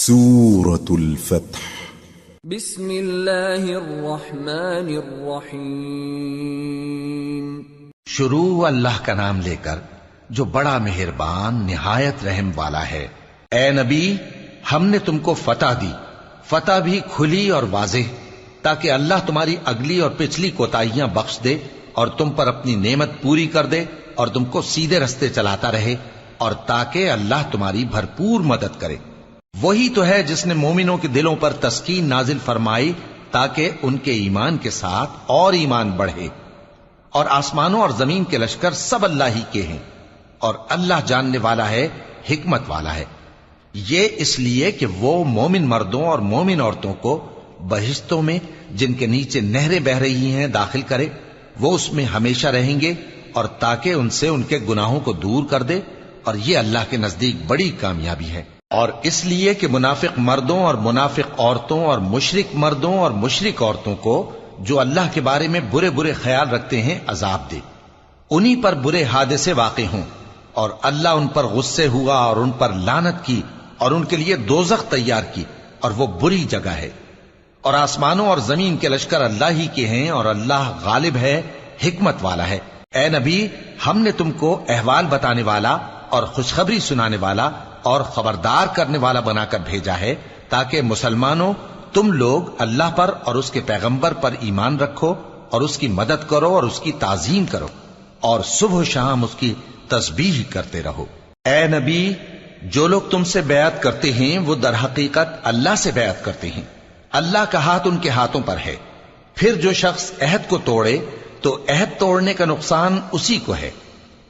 سورة الفتح بسم اللہ الرحمن الرحیم شروع اللہ کا نام لے کر جو بڑا مہربان نہایت رحم والا ہے۔ اے نبی، ہم نے تم کو فتح دی، فتح بھی کھلی اور واضح، تاکہ اللہ تمہاری اگلی اور پچھلی کوتاہیاں بخش دے اور تم پر اپنی نعمت پوری کر دے اور تم کو سیدھے رستے چلاتا رہے، اور تاکہ اللہ تمہاری بھرپور مدد کرے۔ وہی تو ہے جس نے مومنوں کے دلوں پر تسکین نازل فرمائی تاکہ ان کے ایمان کے ساتھ اور ایمان بڑھے، اور آسمانوں اور زمین کے لشکر سب اللہ ہی کے ہیں، اور اللہ جاننے والا ہے، حکمت والا ہے۔ یہ اس لیے کہ وہ مومن مردوں اور مومن عورتوں کو بہشتوں میں جن کے نیچے نہریں بہہ رہی ہیں داخل کرے، وہ اس میں ہمیشہ رہیں گے، اور تاکہ ان سے ان کے گناہوں کو دور کر دے، اور یہ اللہ کے نزدیک بڑی کامیابی ہے۔ اور اس لیے کہ منافق مردوں اور منافق عورتوں اور مشرک مردوں اور مشرک عورتوں کو جو اللہ کے بارے میں برے برے خیال رکھتے ہیں عذاب دے، انہی پر برے حادثے واقع ہوں، اور اللہ ان پر غصے ہوا اور ان پر لعنت کی اور ان کے لیے دوزخ تیار کی، اور وہ بری جگہ ہے۔ اور آسمانوں اور زمین کے لشکر اللہ ہی کے ہیں، اور اللہ غالب ہے، حکمت والا ہے۔ اے نبی، ہم نے تم کو احوال بتانے والا اور خوشخبری سنانے والا اور خبردار کرنے والا بنا کر بھیجا ہے، تاکہ مسلمانوں تم لوگ اللہ پر اور اس کے پیغمبر پر ایمان رکھو اور اس کی مدد کرو اور اس کی تعظیم کرو، اور صبح و شام اس کی تسبیح کرتے رہو۔ اے نبی، جو لوگ تم سے بیعت کرتے ہیں وہ در حقیقت اللہ سے بیعت کرتے ہیں، اللہ کا ہاتھ ان کے ہاتھوں پر ہے۔ پھر جو شخص عہد کو توڑے تو عہد توڑنے کا نقصان اسی کو ہے،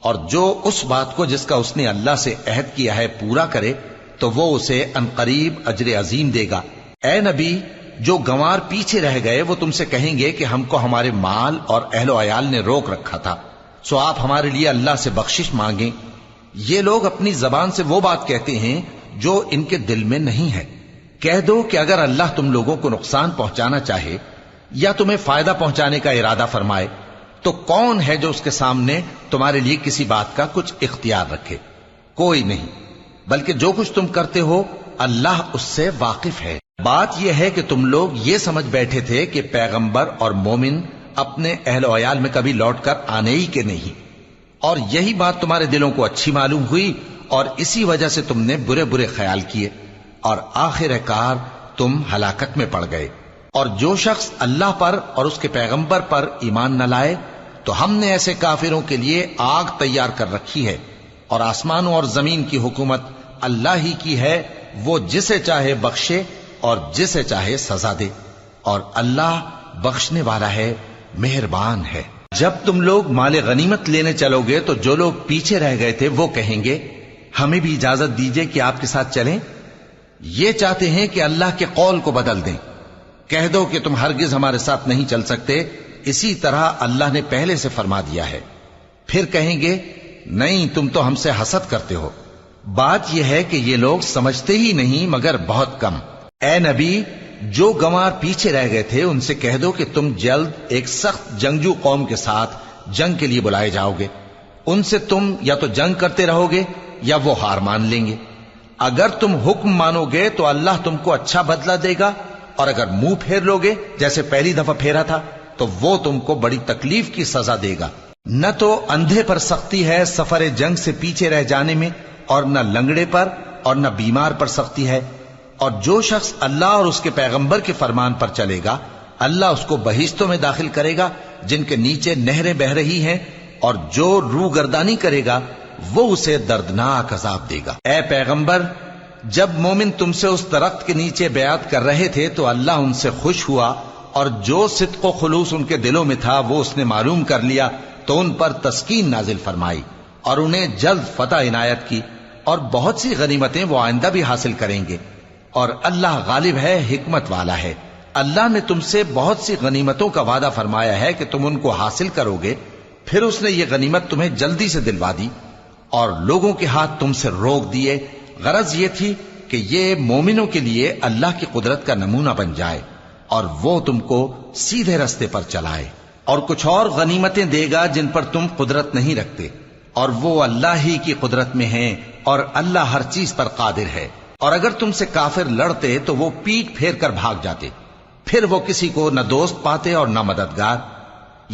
اور جو اس بات کو جس کا اس نے اللہ سے عہد کیا ہے پورا کرے تو وہ اسے عنقریب اجر عظیم دے گا۔ اے نبی، جو گنوار پیچھے رہ گئے وہ تم سے کہیں گے کہ ہم کو ہمارے مال اور اہل و عیال نے روک رکھا تھا، سو آپ ہمارے لیے اللہ سے بخشش مانگیں۔ یہ لوگ اپنی زبان سے وہ بات کہتے ہیں جو ان کے دل میں نہیں ہے۔ کہہ دو کہ اگر اللہ تم لوگوں کو نقصان پہنچانا چاہے یا تمہیں فائدہ پہنچانے کا ارادہ فرمائے تو کون ہے جو اس کے سامنے تمہارے لیے کسی بات کا کچھ اختیار رکھے؟ کوئی نہیں، بلکہ جو کچھ تم کرتے ہو اللہ اس سے واقف ہے۔ بات یہ ہے کہ تم لوگ یہ سمجھ بیٹھے تھے کہ پیغمبر اور مومن اپنے اہل و عیال میں کبھی لوٹ کر آنے ہی کے نہیں، اور یہی بات تمہارے دلوں کو اچھی معلوم ہوئی اور اسی وجہ سے تم نے برے برے خیال کیے، اور آخر کار تم ہلاکت میں پڑ گئے۔ اور جو شخص اللہ پر اور اس کے پیغمبر پر ایمان نہ لائے تو ہم نے ایسے کافروں کے لیے آگ تیار کر رکھی ہے، اور آسمانوں اور زمین کی حکومت اللہ ہی کی ہے، وہ جسے چاہے بخشے اور جسے چاہے سزا دے، اور اللہ بخشنے والا ہے، مہربان ہے۔ جب تم لوگ مال غنیمت لینے چلو گے تو جو لوگ پیچھے رہ گئے تھے وہ کہیں گے ہمیں بھی اجازت دیجئے کہ آپ کے ساتھ چلیں۔ یہ چاہتے ہیں کہ اللہ کے قول کو بدل دیں۔ کہہ دو کہ تم ہرگز ہمارے ساتھ نہیں چل سکتے، اسی طرح اللہ نے پہلے سے فرما دیا ہے۔ پھر کہیں گے نہیں، تم تو ہم سے حسد کرتے ہو۔ بات یہ ہے کہ یہ لوگ سمجھتے ہی نہیں مگر بہت کم۔ اے نبی، جو گنوار پیچھے رہ گئے تھے ان سے کہہ دو کہ تم جلد ایک سخت جنگجو قوم کے ساتھ جنگ کے لیے بلائے جاؤ گے، ان سے تم یا تو جنگ کرتے رہو گے یا وہ ہار مان لیں گے۔ اگر تم حکم مانو گے تو اللہ تم کو اچھا بدلہ دے گا، اور اگر منہ پھیر لو گے جیسے پہلی دفعہ پھیرا تھا تو وہ تم کو بڑی تکلیف کی سزا دے گا۔ نہ تو اندھے پر سختی ہے سفر جنگ سے پیچھے رہ جانے میں، اور نہ لنگڑے پر اور نہ بیمار پر سختی ہے۔ اور جو شخص اللہ اور اس کے پیغمبر کے فرمان پر چلے گا اللہ اس کو بہشتوں میں داخل کرے گا جن کے نیچے نہریں بہہ رہی ہیں، اور جو روگردانی کرے گا وہ اسے دردناک عذاب دے گا۔ اے پیغمبر، جب مومن تم سے اس درخت کے نیچے بیعت کر رہے تھے تو اللہ ان سے خوش ہوا، اور جو صدق و خلوص ان کے دلوں میں تھا وہ اس نے معلوم کر لیا تو ان پر تسکین نازل فرمائی اور انہیں جلد فتح عنایت کی، اور بہت سی غنیمتیں وہ آئندہ بھی حاصل کریں گے، اور اللہ غالب ہے، حکمت والا ہے۔ اللہ نے تم سے بہت سی غنیمتوں کا وعدہ فرمایا ہے کہ تم ان کو حاصل کرو گے، پھر اس نے یہ غنیمت تمہیں جلدی سے دلوا دی اور لوگوں کے ہاتھ تم سے روک دیے۔ غرض یہ تھی کہ یہ مومنوں کے لیے اللہ کی قدرت کا نمونہ بن جائے اور وہ تم کو سیدھے رستے پر چلائے، اور کچھ اور غنیمتیں دے گا جن پر تم قدرت نہیں رکھتے، اور وہ اللہ ہی کی قدرت میں ہیں، اور اللہ ہر چیز پر قادر ہے۔ اور اگر تم سے کافر لڑتے تو وہ پیٹ پھیر کر بھاگ جاتے، پھر وہ کسی کو نہ دوست پاتے اور نہ مددگار۔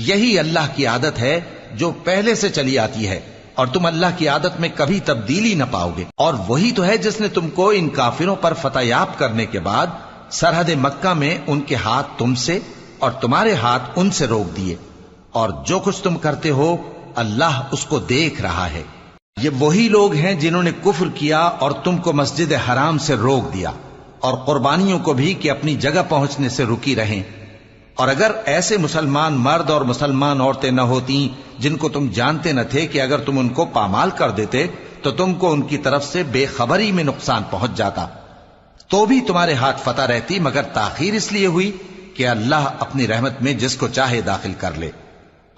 یہی اللہ کی عادت ہے جو پہلے سے چلی آتی ہے، اور تم اللہ کی عادت میں کبھی تبدیلی نہ پاؤ گے۔ اور وہی تو ہے جس نے تم کو ان کافروں پر فتح یاب کرنے کے بعد سرحد مکہ میں ان کے ہاتھ تم سے اور تمہارے ہاتھ ان سے روک دیے، اور جو کچھ تم کرتے ہو اللہ اس کو دیکھ رہا ہے۔ یہ وہی لوگ ہیں جنہوں نے کفر کیا اور تم کو مسجد حرام سے روک دیا، اور قربانیوں کو بھی کہ اپنی جگہ پہنچنے سے رکی رہیں۔ اور اگر ایسے مسلمان مرد اور مسلمان عورتیں نہ ہوتی جن کو تم جانتے نہ تھے کہ اگر تم ان کو پامال کر دیتے تو تم کو ان کی طرف سے بے خبری میں نقصان پہنچ جاتا، تو بھی تمہارے ہاتھ فتح رہتی، مگر تاخیر اس لیے ہوئی کہ اللہ اپنی رحمت میں جس کو چاہے داخل کر لے۔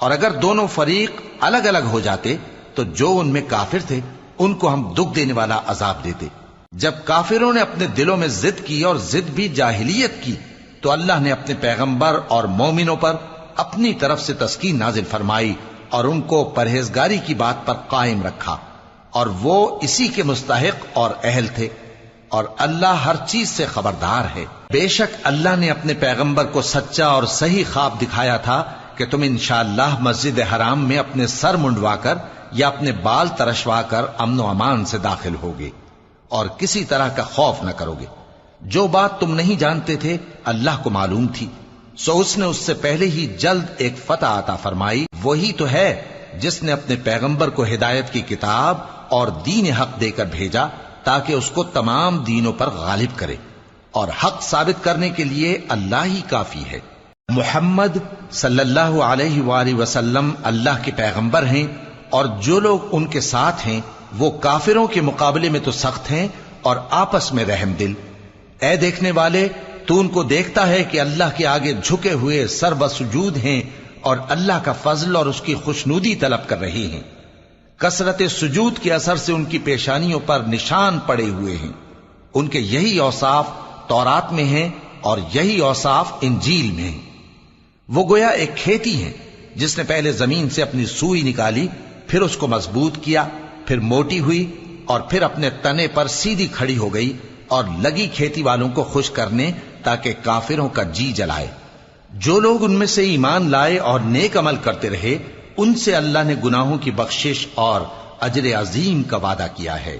اور اگر دونوں فریق الگ الگ ہو جاتے تو جو ان میں کافر تھے ان کو ہم دکھ دینے والا عذاب دیتے۔ جب کافروں نے اپنے دلوں میں ضد کی، اور ضد بھی جاہلیت کی، تو اللہ نے اپنے پیغمبر اور مومنوں پر اپنی طرف سے تسکین نازل فرمائی اور ان کو پرہیزگاری کی بات پر قائم رکھا، اور وہ اسی کے مستحق اور اہل تھے، اور اللہ ہر چیز سے خبردار ہے۔ بے شک اللہ نے اپنے پیغمبر کو سچا اور صحیح خواب دکھایا تھا کہ تم انشاءاللہ مسجد حرام میں اپنے سر منڈوا کر یا اپنے بال ترشوا کر امن و امان سے داخل ہوگے اور کسی طرح کا خوف نہ کرو گے۔ جو بات تم نہیں جانتے تھے اللہ کو معلوم تھی، سو اس نے اس سے پہلے ہی جلد ایک فتح عطا فرمائی۔ وہی تو ہے جس نے اپنے پیغمبر کو ہدایت کی کتاب اور دین حق دے کر بھیجا تاکہ اس کو تمام دینوں پر غالب کرے، اور حق ثابت کرنے کے لیے اللہ ہی کافی ہے۔ محمد صلی اللہ علیہ وآلہ وسلم اللہ کے پیغمبر ہیں، اور جو لوگ ان کے ساتھ ہیں وہ کافروں کے مقابلے میں تو سخت ہیں اور آپس میں رحم دل۔ اے دیکھنے والے، تو ان کو دیکھتا ہے کہ اللہ کے آگے جھکے ہوئے سر بسجود ہیں اور اللہ کا فضل اور اس کی خوشنودی طلب کر رہے ہیں۔ کثرت سجود کے اثر سے ان کی پیشانیوں پر نشان پڑے ہوئے ہیں۔ ان کے یہی اوصاف تورات میں ہیں اور یہی اوصاف انجیل میں ہیں۔ وہ گویا ایک کھیتی ہے جس نے پہلے زمین سے اپنی سوئی نکالی، پھر اس کو مضبوط کیا، پھر موٹی ہوئی، اور پھر اپنے تنے پر سیدھی کھڑی ہو گئی، اور لگی کھیتی والوں کو خوش کرنے تاکہ کافروں کا جی جلائے۔ جو لوگ ان میں سے ایمان لائے اور نیک عمل کرتے رہے ان سے اللہ نے گناہوں کی بخشش اور اجر عظیم کا وعدہ کیا ہے۔